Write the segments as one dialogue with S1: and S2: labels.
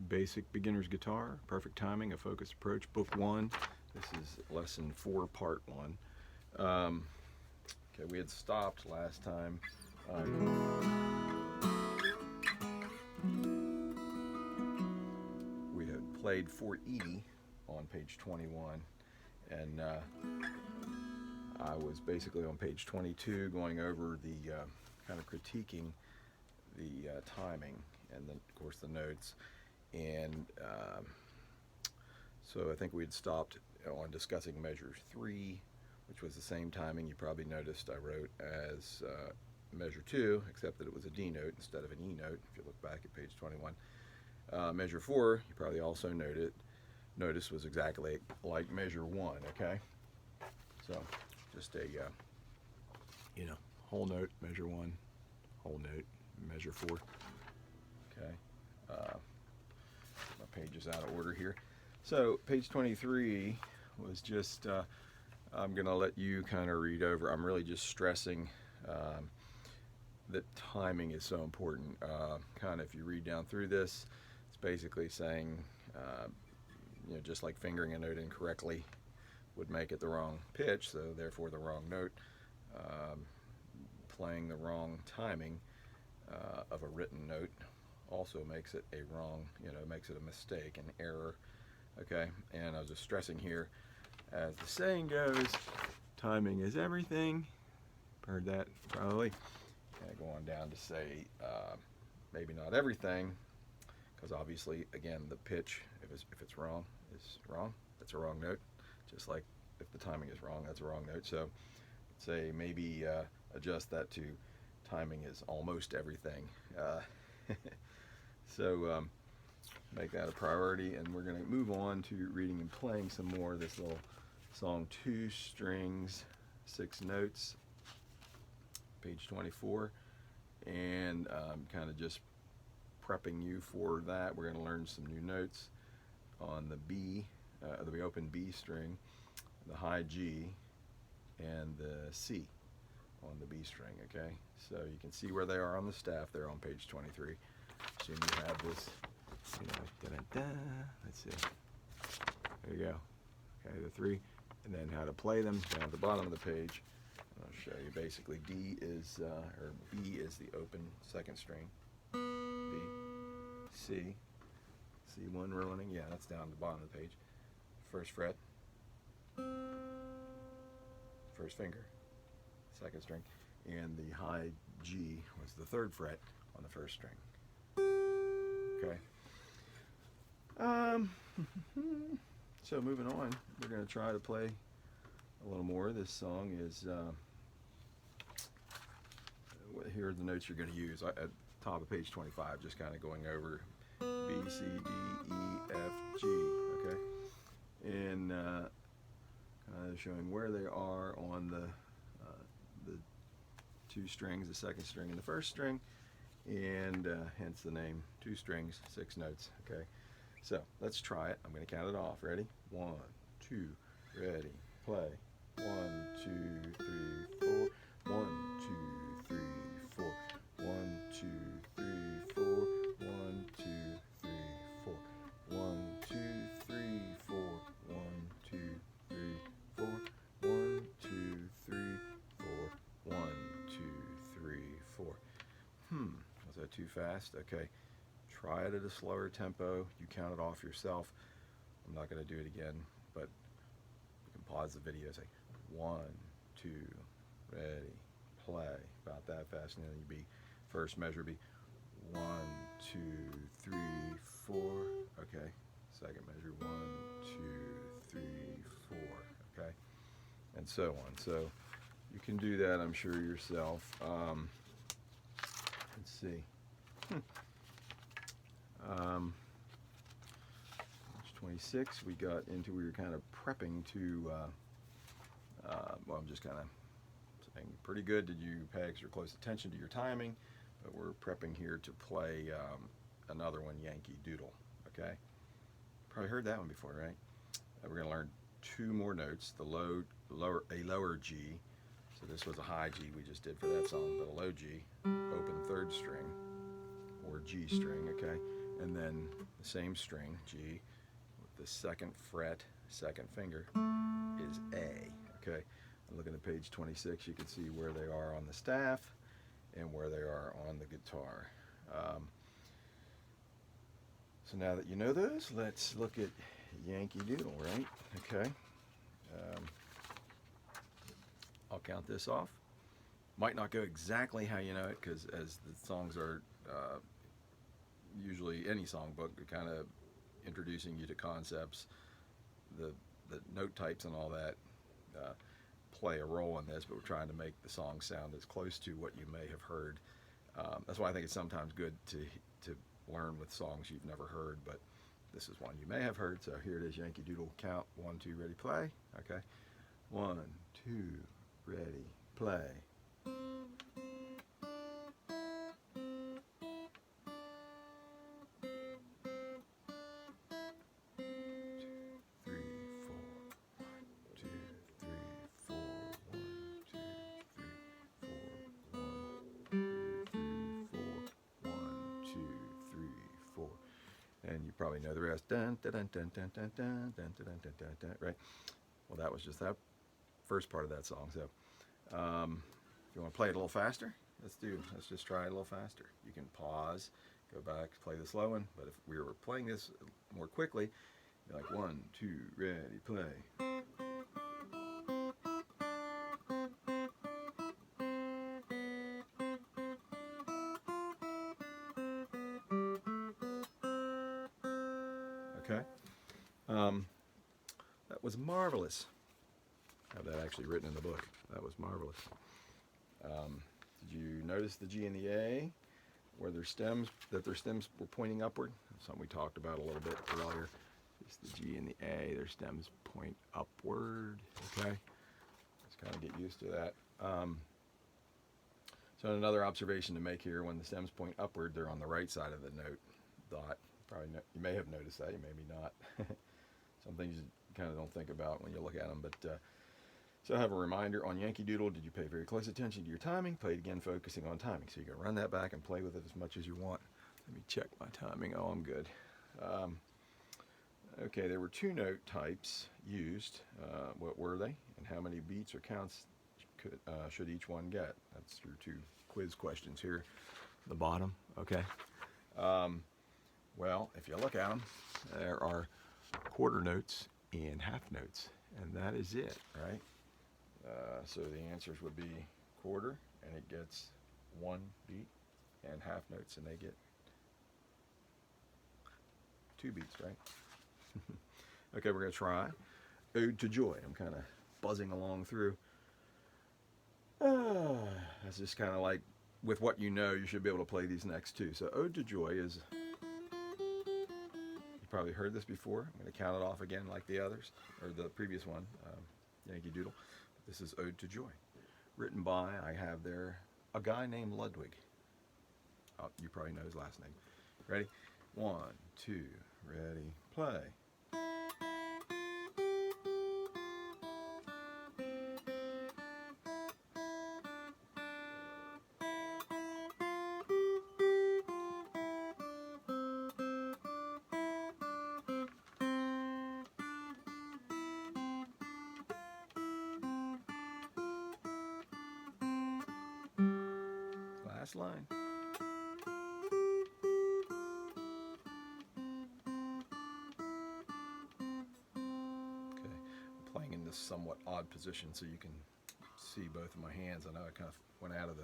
S1: Basic Beginner's Guitar, Perfect Timing, A Focused Approach, Book 1. This is Lesson 4, Part 1. Okay, we had stopped last time. We had played Fort Edie on page 21, and I was basically on page 22 going over the kind of critiquing the timing and then, of course, the notes. And so I think we had stopped on discussing measure 3, which was the same timing you probably noticed I wrote as measure 2, except that it was a D note instead of an E note, if you look back at page 21. Measure 4, you probably also noticed was exactly like measure 1, okay? So just a, whole note, measure 1, whole note, measure 4, okay? My page is out of order here. So page 23 was just, I'm going to let you kind of read over. I'm really just stressing that timing is so important. Kind of if you read down through this, it's basically saying, just like fingering a note incorrectly would make it the wrong pitch, so therefore the wrong note. Playing the wrong timing of a written note also makes it a wrong, makes it a mistake, an error, okay? And I was just stressing here, as the saying goes, timing is everything. Heard that probably. And I go on down to say, maybe not everything, because obviously, again, the pitch, if it's wrong, is wrong. That's a wrong note. Just like if the timing is wrong, that's a wrong note. So say maybe adjust that to timing is almost everything. So make that a priority, and we're going to move on to reading and playing some more of this little song, 2 strings, 6 notes, page 24, and kind of just prepping you for that. We're going to learn some new notes on the B, the open B string, the high G, and the C on the B string, okay? So you can see where they are on the staff there on page 23. Assume you have this, let's see. There you go. Okay, the 3, and then how to play them down at the bottom of the page. I'll show you. Basically, D is, or B is the open second string. B, C, C1 running. Yeah, that's down at the bottom of the page. First fret, first finger, second string, and the high G was the 3rd fret on the 1st string. Okay. So moving on, we're going to try to play a little more. This song is, here are the notes you're going to use at the top of page 25, just kind of going over B, C, D, E, F, G, okay? And kind of showing where they are on the 2 strings, the 2nd string and the 1st string, and hence the name 2 strings, 6 notes, okay? So let's try it. I'm going to count it off. Ready? 1, 2, ready, play. 1, 2, 3, 4. 1, 2, 3, 4. 1, 2, 3, 4. 1, 2, 3, 4. 1, 2, 3, 4. 1, 2, 3, 4. 1, 2, 3, 4. 1, 2, 3, 4. Was that too fast? Okay. Try it at a slower tempo. You count it off yourself. I'm not going to do it again, but you can pause the video and say 1, 2, ready, play. About that fast, and then you'd be, first measure be 1, 2, 3, 4. Okay. Second measure 1, 2, 3, 4. Okay. And so on. So you can do that, I'm sure, yourself. Let's see. Page 26, we got into, we were kind of prepping to, well, I'm just kind of saying, pretty good, did you pay extra close attention to your timing? But we're prepping here to play another one, Yankee Doodle, okay? Probably heard that one before, right? We're going to learn 2 more notes, a lower G. So this was a high G we just did for that song, but a low G, open 3rd string, or G string, okay? and then the same string, G, with the second fret, second finger, is A. Okay, and looking at page 26, you can see where they are on the staff and where they are on the guitar. So now that you know those, let's look at Yankee Doodle, right? Okay. I'll count this off. Might not go exactly how you know it, because as the songs are usually any songbook, they're kind of introducing you to concepts. The note types and all that play a role in this, but we're trying to make the song sound as close to what you may have heard. That's why I think it's sometimes good to learn with songs you've never heard, but this is one you may have heard. So here it is, Yankee Doodle count. 1, 2, ready, play. Okay. 1, 2, ready, play. 4. And you probably know the rest. Dun, dun, dun, dun, dun, dun, dun, dun, dun, dun, dun, dun, right? Well, that was just that first part of that song. So if you want to play it a little faster, let's just try it a little faster. You can pause, go back, play the slow one. But if we were playing this more quickly, you're like 1, 2, ready, play. Okay. That was marvelous. I have that actually written in the book. That was marvelous. Did you notice the G and the A, where their stems were pointing upward? Something we talked about a little bit earlier. Just the G and the A, their stems point upward. Okay. Let's kind of get used to that. So another observation to make here: when the stems point upward, they're on the right side of the note dot. You may have noticed that, you maybe not. Some things you kind of don't think about when you look at them. But so I have a reminder on Yankee Doodle. Did you pay very close attention to your timing? Play it again, focusing on timing. So you can run that back and play with it as much as you want. Let me check my timing. Oh, I'm good. Okay, there were 2 note types used. What were they? And how many beats or counts should each one get? That's your 2 quiz questions here at the bottom. Okay. Well, if you look at them, there are quarter notes and half notes, and that is it, right? So the answers would be quarter, and it gets 1 beat, and half notes, and they get 2 beats, right? Okay, we're going to try Ode to Joy. I'm kind of buzzing along through. That's just kind of like, with what you know, you should be able to play these next 2. So Ode to Joy is... Probably heard this before. I'm going to count it off again like the others, or the previous one, Yankee Doodle. This is Ode to Joy, written by, I have there, a guy named Ludwig. Oh, you probably know his last name. Ready? 1, 2, ready, play. Last line. Okay, I'm playing in this somewhat odd position so you can see both of my hands. I know I kind of went out of the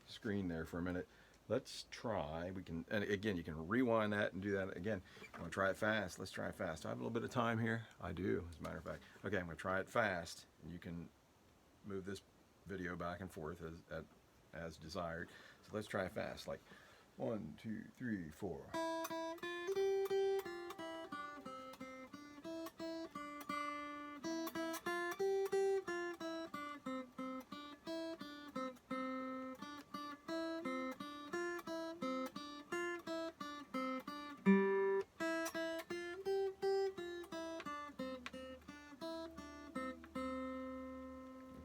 S1: screen there for a minute. Let's try. And again, you can rewind that and do that again. I'm going to try it fast. Let's try it fast. Do I have a little bit of time here? I do, as a matter of fact. Okay, I'm going to try it fast. And you can move this video back and forth as desired. So let's try it fast. Like 1, 2, 3, 4.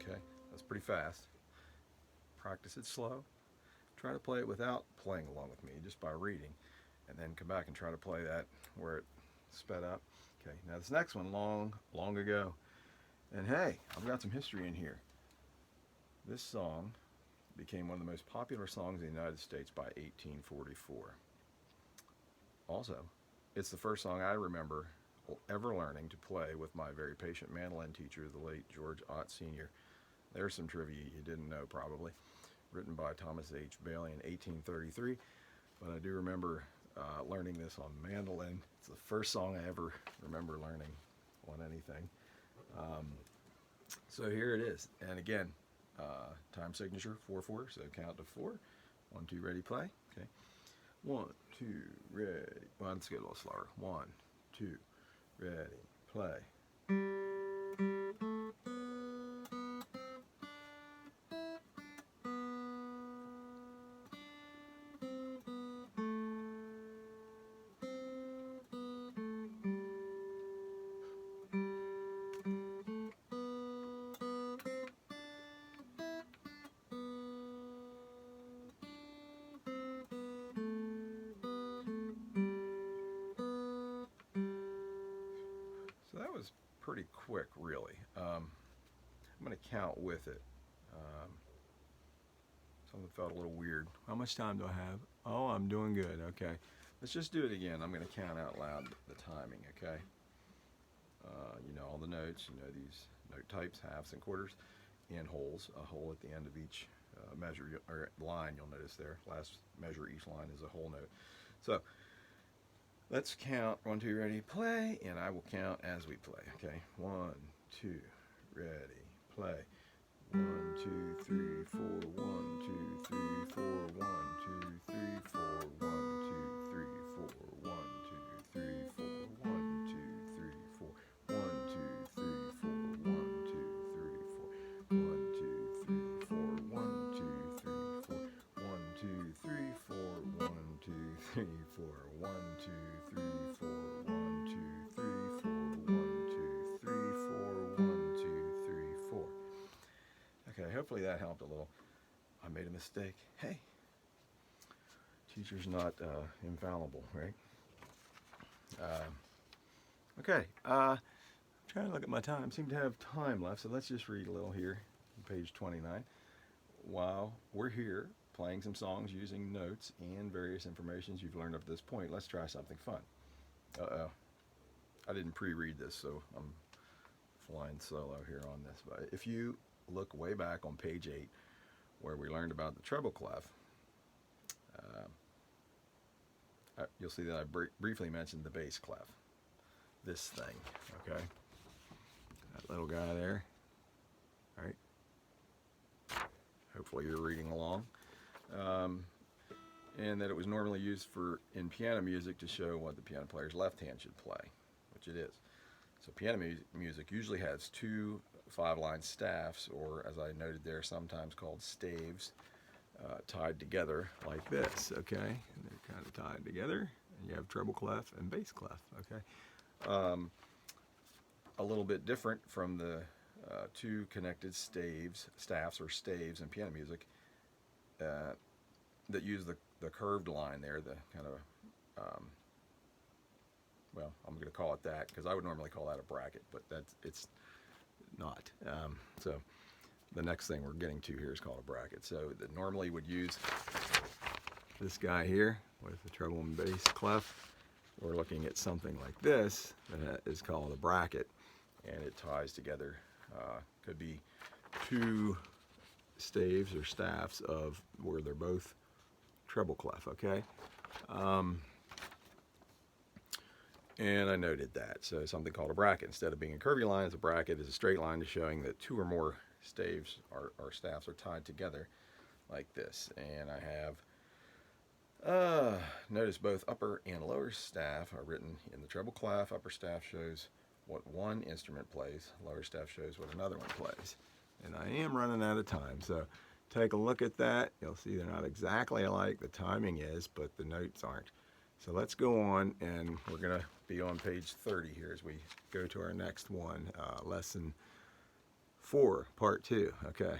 S1: Okay, that's pretty fast. Practice it slow. Try to play it without playing along with me, just by reading. and then come back and try to play that where it sped up. Okay, now this next one, long ago. And hey, I've got some history in here. This song became one of the most popular songs in the United States by 1844. Also, it's the first song I remember ever learning to play with my very patient mandolin teacher, the late George Ott Sr. There's some trivia you didn't know probably. Written by Thomas H. Bailey in 1833, but I do remember learning this on mandolin. It's the first song I ever remember learning on anything. So here it is, and again, time signature 4/4, so count to 4. 1, 2, ready, play. Okay, 1, 2, ready. Well, let's get a little slower. 1, 2, ready, play. So that was pretty quick, really. I'm going to count with it. Something felt a little weird. How much time do I have? Oh, I'm doing good. Okay. Let's just do it again. I'm going to count out loud the timing, okay? You know all the notes. You know these note types, halves and quarters, and wholes. A hole at the end of each measure, or line, you'll notice there. Last measure each line is a whole note. So, let's count. 1, 2, ready, play, and I will count as we play. Okay, 1, 2, ready, play. 1, 2, 3, 4. 1, 2, 3, 4. 1, 2, 3, 4. 1, 2, 3, 4. 1, 2, 3, 4. 1, 2, 3, 4. 1, 2, 3, 4. 1, 2, 3, 4. 1, 2, 3, 4. 1, 2, 3, 4. 1, 2, 3, 4. 1, 2, 3, 4. 1, 2, 3, 4. 1, 2, 3, 4. 1, 2, 3, 4. Okay, hopefully that helped a little. I made a mistake. Hey, teacher's not infallible, right? Okay, I'm trying to look at my time. Seem to have time left, so let's just read a little here, page 29. While we're here playing some songs using notes and various informations you've learned up to this point, let's try something fun. Uh-oh. I didn't pre-read this, so I'm flying solo here on this. But if you look way back on page 8, where we learned about the treble clef, you'll see that I briefly mentioned the bass clef. This thing, okay? That little guy there. All right. Hopefully you're reading along. And that it was normally used in piano music to show what the piano player's left hand should play, which it is. So piano music usually has 2 5-line staffs, or as I noted there, sometimes called staves, tied together like this, okay? And they're kind of tied together, and you have treble clef and bass clef, okay? A little bit different from the 2 connected staffs or staves in piano music that use the curved line there, the kind of, well, I'm going to call it that because I would normally call that a bracket, but it's not. So the next thing we're getting to here is called a bracket. So that normally would use this guy here with the treble and bass clef. We're looking at something like this that is called a bracket, and it ties together. Could be 2 staves or staffs of where they're both treble clef, okay? And I noted that. So something called a bracket. Instead of being a curvy line, a bracket is a straight line showing that 2 or more staves or staffs are tied together like this. And I have, notice both upper and lower staff are written in the treble clef. Upper staff shows what one instrument plays. Lower staff shows what another one plays. And I am running out of time, so take a look at that. You'll see they're not exactly alike. The timing is, but the notes aren't. So let's go on, and we're going to be on page 30 here as we go to our next one, lesson 4, part 2. Okay.